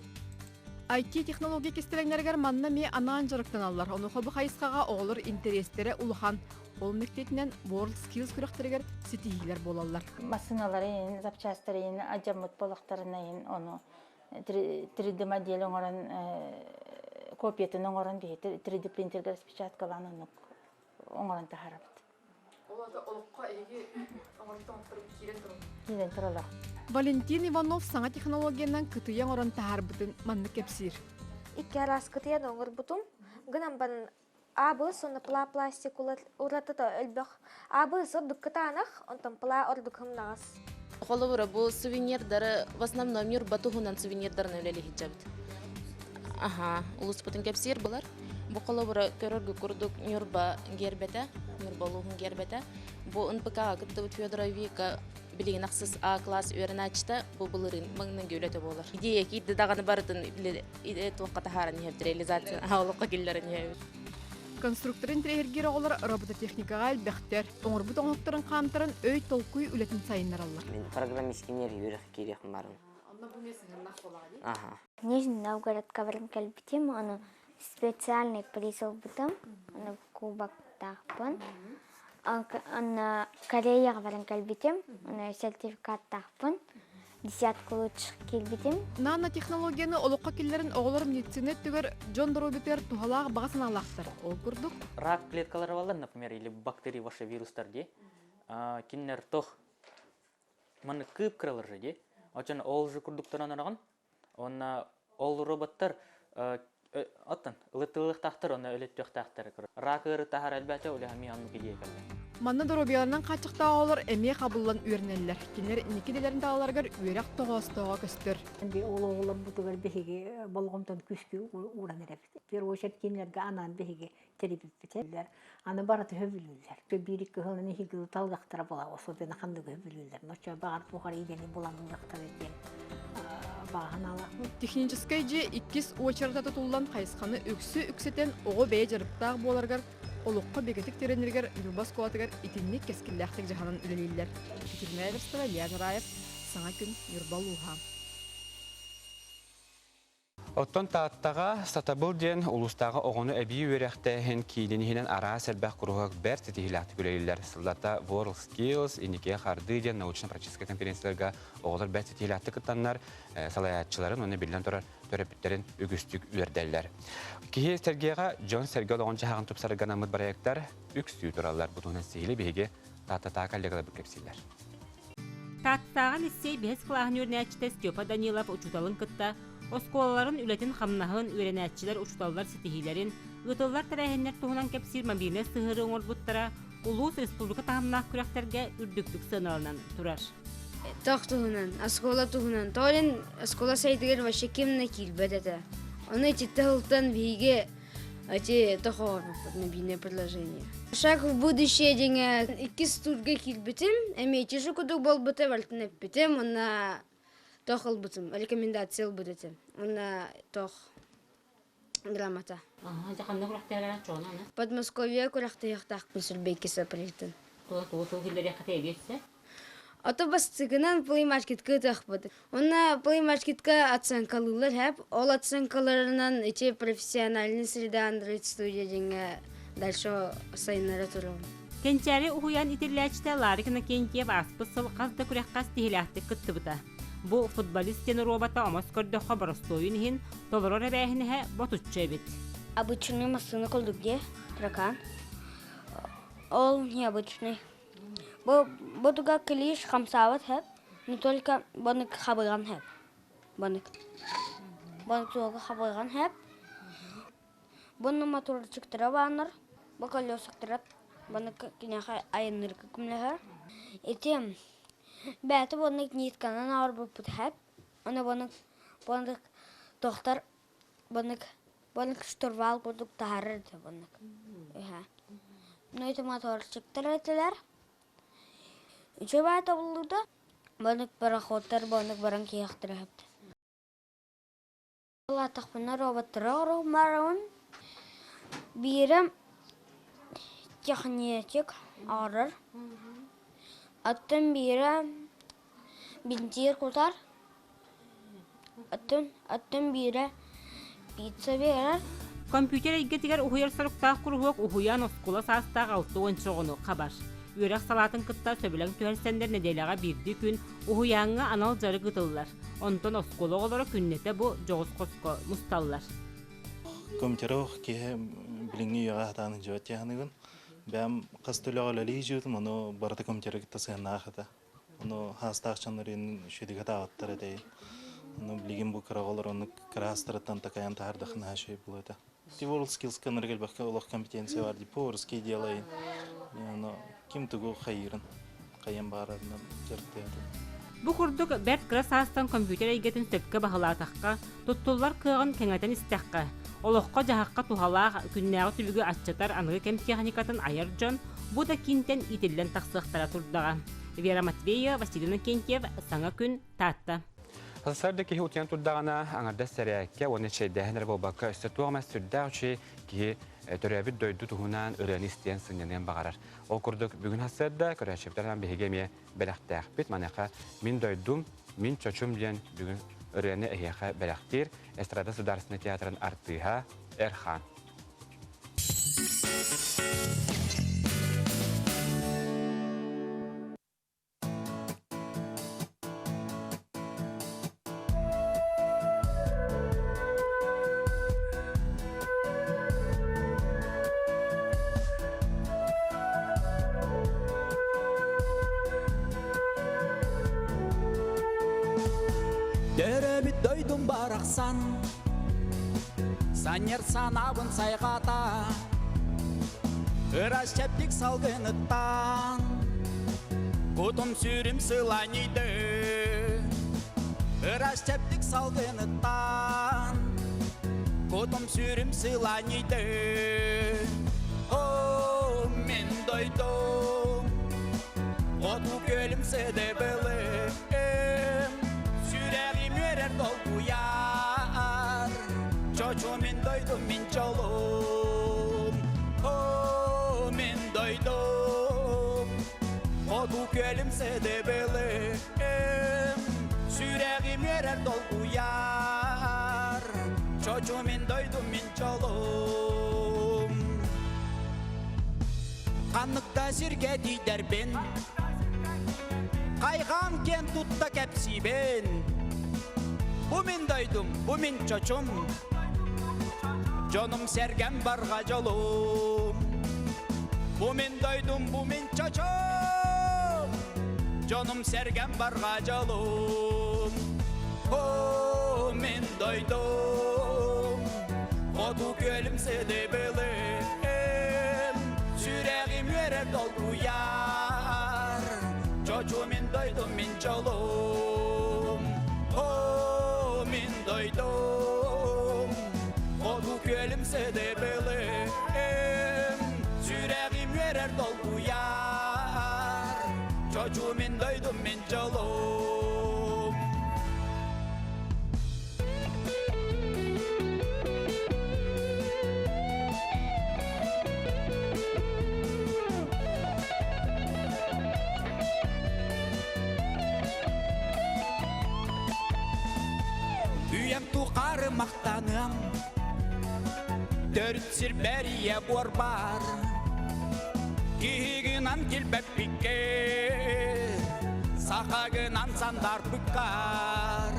Speaker 11: IT-технология кестелеңдергер манна ме анаан жарықтан алар. Оны қобы қайысқаға оғылыр интерестері ұлыған. Ол мектетінен World Skills күріқтергер сетигілер болалар.
Speaker 23: Масыналарын, запчастарын, ажамыт болақтарынан, оны 3D модель оңырын, копиятын оңырын дейді, 3D принтергер спечаткалан оңырын тахарабыд.
Speaker 11: Олады олыққа әйге оңырын
Speaker 23: Кейден тұралар.
Speaker 11: Валентин Иванов саңа технологиядан кытыян орын тахарбытын манны кепсир.
Speaker 9: Икки арас кытыян оңыр бұтым, гынан бан абы соны пластик ұратыда өлбіқ. Абы сұрдық кытанық, онтан пла ордық хымнағыз.
Speaker 2: Қолы бұл сувенирдары, в основном мир батуғынан сувенирдарын өлелі хиджабыд. Улыс бұтын кепсир бұлар. Бұл қолы көріргі күрдік нюрба гербеті, нюрбалуғын гербеті. Бұл НПК күтті Федоровика билеген ақсыз А-класс өрін ачты, бұл бұлырын мұңның көлеті болар. Идея кейді дағаны барытын туаққа тахарын еп, реализация ауылыққа келдерін еп.
Speaker 11: Конструкторын тірегергер оғылар робототехникаға әлбәқтер. Оңырбұт оңықтырын қамтырын өй толқуй үлетін сайынлар алар.
Speaker 10: Мен программистенер үйрек керекім барын.
Speaker 11: Онда бұл месіңін нақ болады?
Speaker 9: Нижний Новгородқа барым кәлбітем, оны специальный призыл бұтым, оны кубак тақпын. Оны Кореяға барым кәлбітем, оны сертификат тақпын. Десятку лучших келбетем.
Speaker 11: Нано-технологияны олыққа келлерін оғылар медицинет түгер Джон Доробитер тухалағы бағасын алақтыр. Ол күрдік.
Speaker 14: Рак клеткалары балар, например, или бактерии ваши вирустар де. Киннер тох маны кып кыралар же. Очан ол же күрдіктаран араған. Онна ол роботтар аттан ылытылық тақтыр, онна өлеттек тақтыр. Рак ыры тахар әлбәті олы хами анны кедей кәлді.
Speaker 11: Манна Доробияларынан қачықта олар әме қабылан үйернелер. Кенлер инекеделерін тағаларғар үйерек тоғастыға көстір.
Speaker 23: Олым бұтығыр бәхеге болғымтан күшкі ұран әрәпті. Бір өшет кенлерге анан бәхеге теребіп бітелер. Аны бараты хөбілілер. Бірік көхілін ехегі талғақтыра бола, осы бені қандығы хөбілілер. Ноча бағар бұғар едені боламылықтар екен.
Speaker 11: Техническай же 2 очарда тұтылдан қайысқаны өксі үксетен оғы бәе жарықтағы боларғар олыққа бекетік теренергер Юрбас Куатыгар итинник кескілләқтік жағанын үлелейлер. Кетірмәйірістіға Леонид Раев, Саңа Күн, Юрбал Уха.
Speaker 1: Оттон тааттаға сатабыл ден улустағы оғыны әбей өрәқтәйін кейденігінен ара сәлбәқ құруғақ бәр сетихилақты күлелілер. Сылдата World Skills, инеке қарды ден научно-практический конференцияларға оғылар бәр сетихилақты күттанлар салаятчыларын, оны білден төрәпіттерін үгістік өрдәлілер. Кейі Сергейға Джон Сергей оғыншы хағын тұпсарыған амыд бараяқтар үксүй тұралар бұтуынан сейілі бейге тааттаға коллегалар бүкепсейлер.
Speaker 15: Тааттағын іссей бәс қылағын өрнәчті Степа Данилов ұчуталын күтті. Осколаларын үлетін қамнағын өренәтчілер ұчуталар сетихилерін, ұтылар тәрәхенлер туғынан кәпсир мобильне сығыры оңыр бұттара, Улус республика тағымнақ күрәқтерге үрдіктік сыналынан тұрар.
Speaker 16: Тақ туғынан, оскола туғынан, тоғын оскола сайдығыр ваше кеміне келбәд әті. Оны тетті ғылттан бейге әте тақуар мобильне предложение. Шаг в будущее денге 2 студға келбетім, әмейте жүкудық бол бұты вальтын әппетім, оны тоқыл бұтым, рекомендациялы бұтым. Оны тоқ грамота.
Speaker 23: Жақанда күрәқтері чоғын,
Speaker 16: Подмосковье күрәқтіяқтақ мүсірбейкесі апарелтін.
Speaker 23: Тұғы келдері қатая кетсе?
Speaker 16: Ото бастығынан плеймаркетка тақ бұды. Оны плеймаркетка оценкалылар әп, ол оценкаларынан эти профессиональный среда Android студия денге дальше сайынлары тұруын.
Speaker 15: Кенчәрі ұхуян итерләчті Ларикына Кентьев аспысыл қазды күрәққас тихиләхті күтті бұта. Бұл футболист тені робота омас көрді қабарыстойын хин, толырор әбәйініхе ботутчы бет.
Speaker 9: Обычный машина колдуге, прокан. Ол необычный. Ботуга клиш хамсават хэп, но только бонник хабыран хэп. Бонник туга хабыран хэп. Бонну моторчик тараванар, бакалёсак тарат, бонник киняха айнырка кумлехар. И тем бәті бонник нитканан ауыр бұппыт хэп. Оны бонник тоқтар, бонник штурвал будут тахары де бонник. Но это моторчик таратылар. Еще бәті болуда,
Speaker 16: Банык пароходтар, банык баран кияқтырыпты. Латақпына роботтары орылмарын. Бирем технетик арыр. Аттын бирем бинтир кутар. Аттын бире пицца берер.
Speaker 15: Компьютер игетигер ухуяр сарыктаах курухуок ухуян оскула саастаах алты ончоғыну қабар. Үйрек салатын кытта сөбілен түһәрсендер неделяға бирди күн ухуяңға анал жары кытыллар. Онтон оскула оғылары күннете бу жоғыз қоско мусталлар.
Speaker 4: Компьютерох кеhe билинги яга хатаны жөт яханыгын. Бәм кастылыга лали жөтüm onu барда компьютер китасына хата. Onu хастахчанларын шүдиге тааттар эдей. Onu билигин бу караголор onu крастыраттан такаян тардахна шей булыта. Тивол skills канаргел бакка олох компетенция бар дип порски делай. Ну ким тугу хайырын. Каян барарынан жертеді.
Speaker 15: Бу курдук бәт крас астан компьютер игетін сөпке бағалатаққа, туттулар кыгын кеңетен истәққа. Олоққа жағаққа тухалақ күннәғы түбігі атчатар анығы кем техникатын айыр жон, бу да кинтен итілден тақсықтара турдаға. Вера Матвеева, Василина Кентьев, Саҥа Күн, Татта.
Speaker 1: Хасарда ки утян турдагана аңарда сәрәккә оны чәйдәһенер бабакка өстәтуама сүрдәүче ки төрәбит дойду туһунан өрән истән сыннан багарар. Ол курдук бүгүн хасарда көрәчептәрен бегеме бәләхтәх бит манака мин дойдум, мин чочум дигән бүгүн өрәне әйәхә бәләхтир эстрада сударсына театрын артыга Эрхан.
Speaker 8: Дәрәбит дойдum барақсан, санер санабын сайғата, ыраш чәптік салғыныттан, көтім сүрім сыланиды. Ыраш чәптік салғыныттан, көтім сүрім сыланиды. О, мен дойдum, оту көлім сәді білім. Dolguyar, çocuğumun doydum min çolum. Oh, min doydum, odu gölümse de belim. Süreğim yerer dolguyar, çocuğumun doydum min çolum. Kanlıkta sirke dider ben, kaygan ken tutta kepsi ben. Bu min doydum, bu min çoçum, canım sergem barga jolum. Bu min doydum, bu min çoçum, canım sergem barga jolum. Oh, min doydum, odu gölümse de belim. Süreğim yerer dolguyar, çocuğumun doydum min çolum. Oh, min doydum, odu gölümse de belim. Süreğim yerer dolguyar, çocuğumun doydum min çolum. Üyem tuqarı maqtanım, dört sirberiye borbar. Kihigınan kilbep piker, saqagınan sandar pıkkar.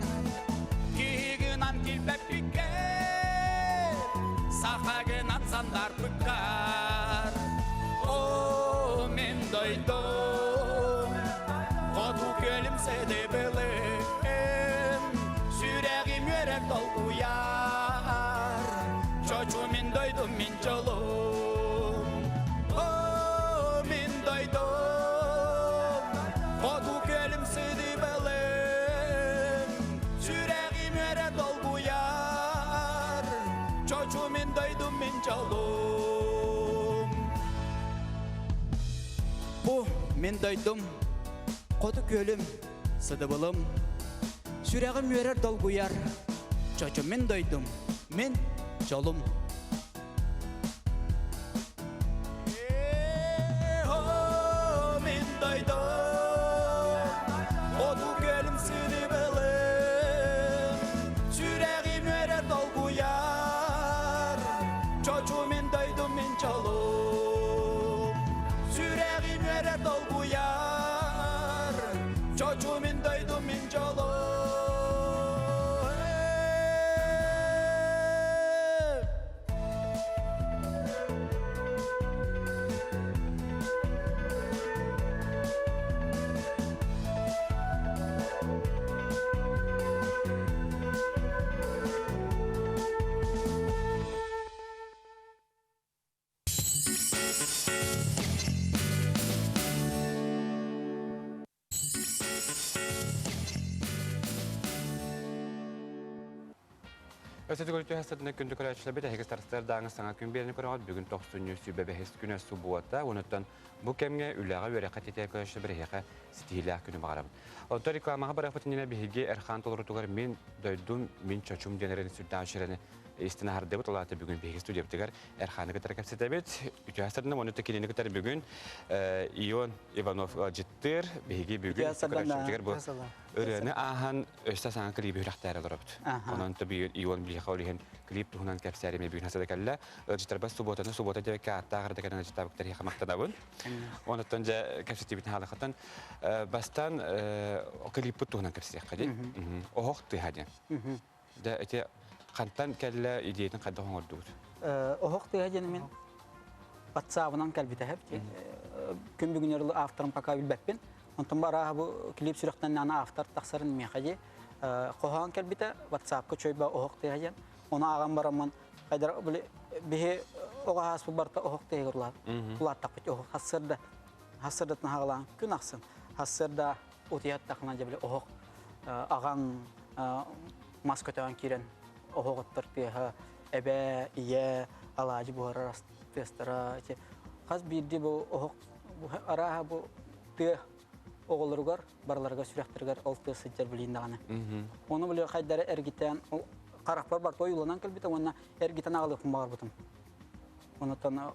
Speaker 8: Kihigınan kilbep piker, saqagınan sandar pıkkar. Oh, men doydum, odu gölümse de belim. Süreğim yerer dolguyar, çocuğumun doydum min çolum. Oh, min doydum, odu gölümse de belim. Süreğim yerer dolguyar, çocuğumun doydum min çolum. Bu min doydum, odu gölüm Sıdıbılım, süreğim verer dolguyar. Çocuğum men doydum, men çolum. Men doydum, odu gölüm sıdıbılım. Süreğim verer dolguyar. Çocuğum men doydum, men çolum. Süreğim verer dolguyar. Çocuğum men doydum, men çolum.
Speaker 1: Ötesi görüntü hasatına gündü körәчләр бит һәгез тарстар даңы Саңа Күн берне көрәгәт бүген 90 сүбә бәһис көне суббота онытан бу кемгә үләгә вәрәкәт итә көрәчләр бер һәгә стилә көне барам. Ото рекламага барып тинә биһиге Эрхан толыры тугар мен дойдум мен чачум денерен сүдән ширәне истина хар дебет олаты бүген биһиге студия биттегәр Эрханы гытар капсыта бит. Үтә hasatына моны текелене гытар бүген Ион Иванов җиттер биһиге бүген көрәчләр бу Örene ahan östä sana klibi hürəxtəri durubdu. Onun da bir iyon bilgi qawlihen klip tuhunan kapsarime bugün hasada kalla. Örcütarbas subota deve kaatta ağırda kadan örcütabıktar yıqamaqtadabın. Ondan da kapsatibin halaqatan bastan o klipi tuhunan kapsariyaq qadi. Ohoqtu hadin. Da ete qantan kalla ideyin qadda hoңordugur.
Speaker 12: Ohoqtu hadin men WhatsApp-dan kalbite hep. Gün bugün yarılı aftarım paka bilbepin. Ondan bara bu klip sürekten nana aftar taksarın miyakaji. Kohan kelbite WhatsApp-ka çöyba ohoqtu hadin. Ona ağam baraman kadar böyle bihi oğa has bu barta ohoqtu hadin. Ulat tapıç ohoq hasırdatın hağlan gün aksın. Hasırda utiyat takına böyle ohoq ağam maskotan kiren ohoqtır diye ebe iye alacı bu ara testara qaz birdi bu ohoq bu ara bu tı oğullargar barlarga sürektirger oltu sıccar bilindağını. Onu bile kaydara ergiten qaraqlar bar toyulanan kelbite ona ergiten ağlıqım var butum.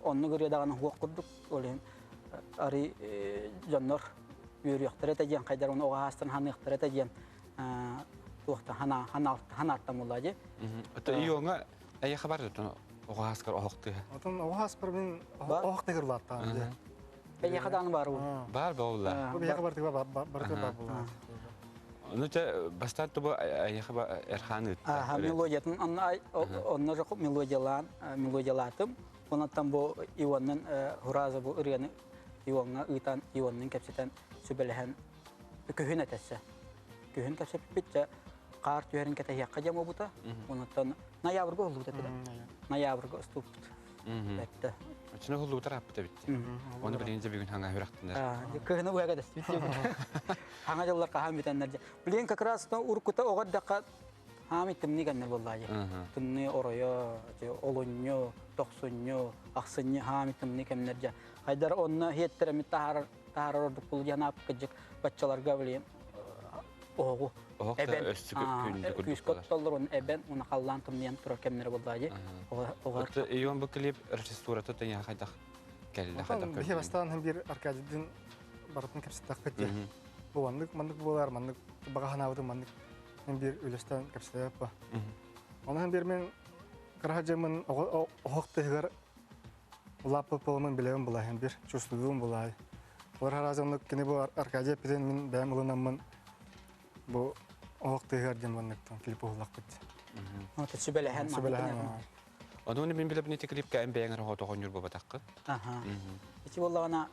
Speaker 12: Onu görüyor dağını huquq kurduk olen ari jonlar yürüyüqtır eteceğin kaydar onu oğa hastan hanıqtır eteceğin tuqta hana tamulaje.
Speaker 1: Ata iyonga aya xabar tutun oğa haskar ohoqtu.
Speaker 18: Otan oğa haskar ben ohoqtu gırlatta.
Speaker 12: Aya qadan var bu.
Speaker 1: Var bolla.
Speaker 18: Bu bir xabar var.
Speaker 1: Onu da bastan bu aya xabar Erhanı.
Speaker 12: Ha melodiyatın onlar çok melodiyalatım. Ondan bu Ivan'ın huraza bu ıryanı Ivan'ın kapseten sübelehen köhün etesse. Köhün kapsep bitse qar tüyerin kete yaqqa bu buta. Ondan noyabrga oldu dedi. Noyabrga stup. Bitti.
Speaker 1: Çinə oldu tarapda bitti. Onu bilince bir gün hanga hüraqtınlar.
Speaker 12: Köhünü bu yaga bitti. Hanga yollar qaham bitenlerce. Bilen kakrasda urkuta oğa daqa Hamit ni ganner vallahi. Tunni oraya, olunyo, toxsunyo, axsınyo Hamit ni kemnerce. Haydar onu hiyettiremi tahar orduk bul yanap kıcık baccalarga bileyim. Oğu.
Speaker 1: Eben östü gündü
Speaker 12: küskot dollar onu eben onu qallantım diyen tura kemner vallahi.
Speaker 1: Oğar. Iyon bu klip rejissurata tanya haydak geldi haydak.
Speaker 18: Bir bastan hem bir arkadidin baratın kapsıtak kıcı. Bu mandık bular mandık bagahana avdı mandık. Hem bir ülestan kapsıta yappa. Onu hem bir men karahacamın ohoqtu hıgar lapı pılımın bileğim bulay hem bir çöstüğüm bulay. Var harazamlık kini bu arkadaşa piden min beğen ulunamın bu ohoqtu hıgar jamanlıktan klip oğulak bitti.
Speaker 12: Onu sübelehen
Speaker 1: Onu ben bile bineti klip ka beğenir hoto konur bu batakı.
Speaker 12: İçi vallahi ana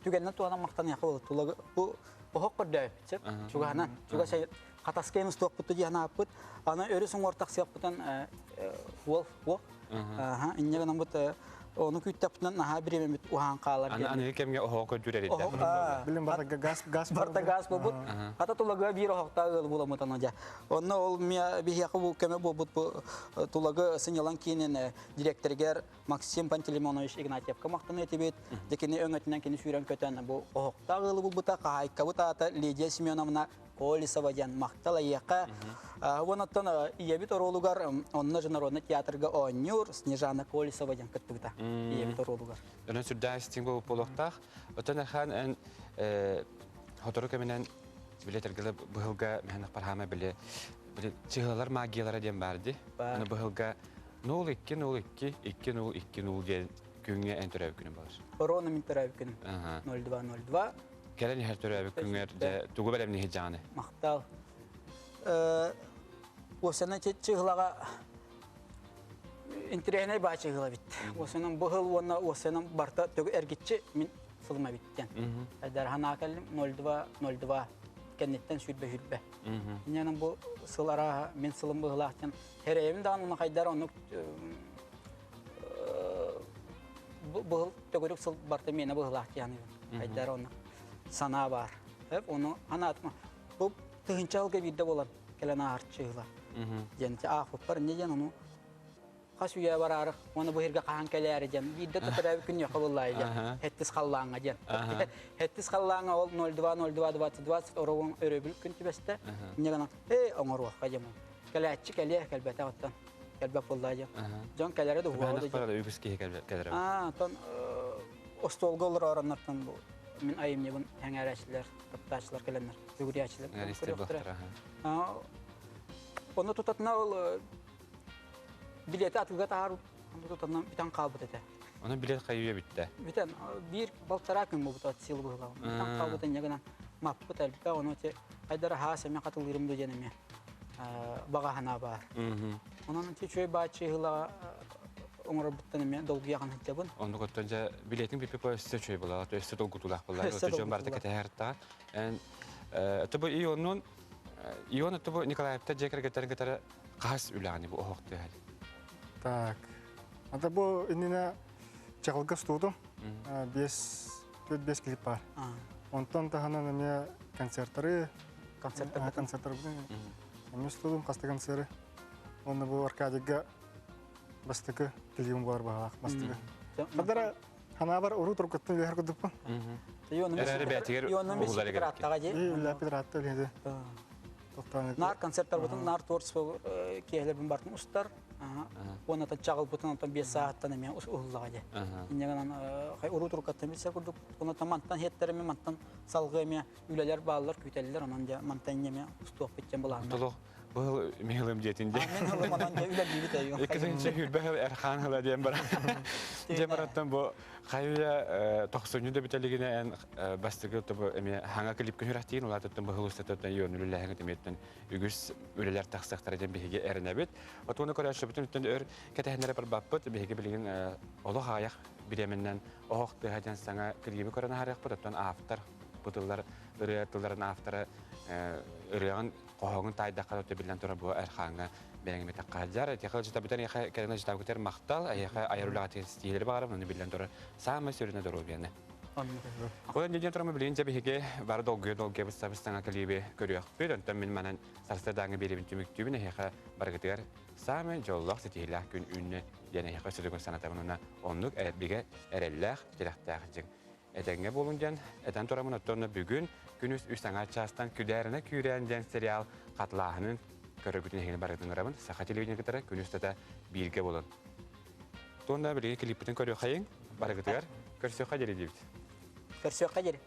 Speaker 12: tügenden tuana maktan yakı oldu. Bu ohoq berdayıp. Juga hanan. Juga şey Katasken stok putu jana put, ana öresung ortak siap putan wolf. Aha, innya kan ambut Onu küttaptan naha birimit uhan qalar.
Speaker 1: Anı kemge oho kötürer
Speaker 12: Oho,
Speaker 18: Bilim barta gaz
Speaker 12: barta gaz bobut. Hata tulaga bir ohta gıl bulamatan hoca. Onu ol miya bihiya bu keme bobut bu tulaga sinyalan kinin direktörger Максим Пантелеймонович Игнатьев камактан этибет декене öngötүнөн кини сүйрөн көтөн бу ohta gıl bu buta кайка бутата Лидия Семеновна Колесова жан мактала яка. Вонаттан иебит оролугар онна жанародный театрга онюр Снежана Колесова жан кыттыгыта. Иебит оролугар.
Speaker 1: Önün sürdüğü stingo poloktak. Ötene han en hotoru keminen bile tergile bıhılga mehanak parhama bile çığılar magiyalara diyen verdi. Onu bıhılga 0202 2020 diye günge en törev günü var.
Speaker 12: Oronu min törev günü. 0202.
Speaker 1: Gelen her törev günü de tuğu belemni hicane.
Speaker 12: Maktal. O sene çığılaga interehne bağ çığıla bitti. O sene bıhıl ona o sene barta tögü ergitçi min sılma bitten. Derhan akallim 02 kennetten sürbe. Yani bu sılara min sılım bıhılahten her evim de anına kaydar onu bıhıl tögürük sıl barta mine bıhılahten yani kaydar onu sana var. Hep onu anlatma. Bu tığınçal gibi de olan gelen ağır çığıla. Yani ahıp var ne yani onu Kasıya vararıq, onu bu hirge qahan keler eden. Bir de tepede gün yok vallahi eden. Hettis qallağına eden. Hettis qallağına ol 02 orovun örebil gün tibeste. Ne gana? Oңор вакка жаман. Келәтчи келе келбете аттан. Келбеп vallahi eden. Jon kelere de huwa.
Speaker 1: Ben para ügüske kelere.
Speaker 12: Ton ostolga olur aranlardan bu. Min ayım ne bun hengaraçlar, taptaçlar gelenler, yuguriyaçlar.
Speaker 1: Yani işte baktır
Speaker 12: ha. Onu tutatna ol bileti atılga tahar onu tutatna bitan qalbıt ete.
Speaker 1: Ona bilet kayıya bitti.
Speaker 12: Bitan bir baltarakın bu tutat sil bu hala. Bitan qalbıt ne mapı telbika onu te aydara ha semi qatılırım dejeneme. Baga hana var. Onun te çöy baçı hıla Оңор буттан долгу яган хитебин.
Speaker 1: Онда көттөнжө билетин бипи поезд чөй була, то есть долгутулак була. Өтөжөн барды кетерта. Тобу ионун ион тобу Николаевта жекер кетер кас үлани бу охты хал.
Speaker 18: Так. Ата бу инина чагылга студум. 5 клип бар. Онтон тахана неме концерттары булды. Эми студум каста концерты. Онда бу Аркадийга бастыкы клипим бар багак бастыгы. Кадара хана бар уру туркуттун лехер кудуппу. Нар
Speaker 12: концерттар бутун, нар творчество киелербин бартын устар. Оны та чагыл бутун, та 5 сааттан эме уллагаja. Иннегенен хай уру туркуттан билсе курдук. Оны та мантан хеттерме мантан салгы эме үлелер баалар күтеллер, анан ja мантан эме устук кеткен булам.
Speaker 1: Bu mehlim jetinde.
Speaker 12: Men hılı manan üle gibi de.
Speaker 1: İkinci hülbe Erhan hıla diyen bara. Cemarattan bu kayıya 90'ında biteligine en bastıgı tabu emi hanga klip kühürahtiyin ola tuttum bu hılı statütten yönlüler hangi demetten ügüs üleler taksaktar eden bihige erinebit. Otunu koraşı bütün ütten ör ketehenlere bir bappıt bihige biligin olu hayak bireminden oğuk dehajan sana klibi korana hayak pıtattan aftar butullar ırıyatıların aftarı ırıyan Qoğun tayda qalı bilen tora bu Erhan'a beğenme taqajar. Tekrar jita bitan ya kelene jita kuter maqtal ya ayarulagat stileri var onu bilen tora sama sürüne doğru yani. O yüzden tora bilen jabi hege var dolgu bu sabıstana klibi görüyor. Bir dönem min manan sarsadanı bir tümüktübüne ya bargatlar sama jollaq stihlah gün ünne yani ya sözü sanatımına onluk bige erellah dilahtaqjın. Edenge boluncan eden toramın ötörüne bugün günüz üstüne çastan küderine kürengen serial katlahının körübütün hegini barıdın arabın saha televizyon kitara günüzde de bilge bolun. Tonda bir klipten körüyor hayın barıgıtıgar körüsüyor haceri deyip.
Speaker 12: Körüsüyor haceri.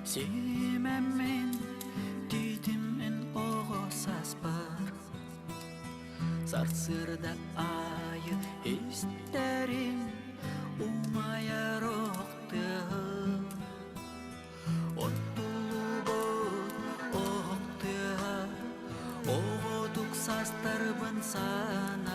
Speaker 19: Sevmemmen dedim en oğusa
Speaker 8: Сарсырда айы истерин умая роқтығы Оттулубот оқтыға оғодук састарбын сана